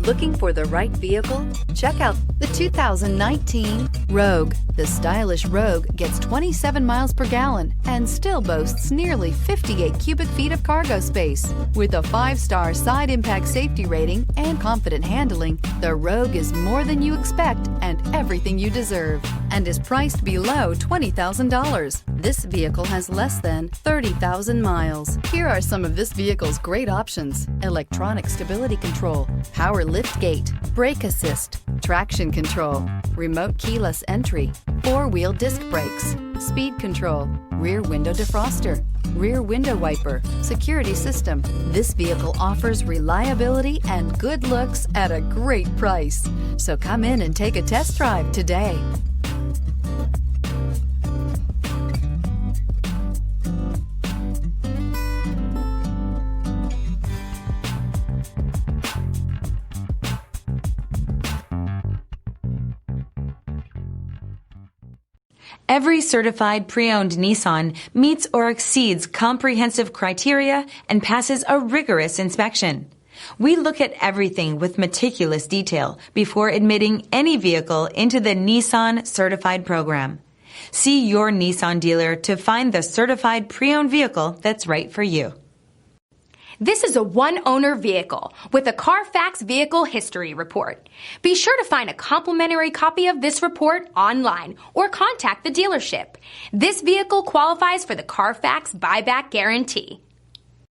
Looking for the right vehicle? Check out the 2019 Rogue. The stylish Rogue gets 27 miles per gallon and still boasts nearly 58 cubic feet of cargo space. With a 5-star side impact safety rating and confident handling, the Rogue is more than you expect and everything you deserve, and is priced below $20,000. This vehicle has less than 30,000 miles. Here are some of this vehicle's great options: electronic stability control, power liftgate, brake assist, traction control, remote keyless entry, 4-wheel disc brakes, speed control, rear window defroster, rear window wiper, security system. This vehicle offers reliability and good looks at a great price. So come in and take a test drive today. Every certified pre-owned Nissan meets or exceeds comprehensive criteria and passes a rigorous inspection. We look at everything with meticulous detail before admitting any vehicle into the Nissan Certified Program. See your Nissan dealer to find the certified pre-owned vehicle that's right for you. This is a one-owner vehicle with a Carfax Vehicle History Report. Be sure to find a complimentary copy of this report online or contact the dealership. This vehicle qualifies for the Carfax Buyback Guarantee.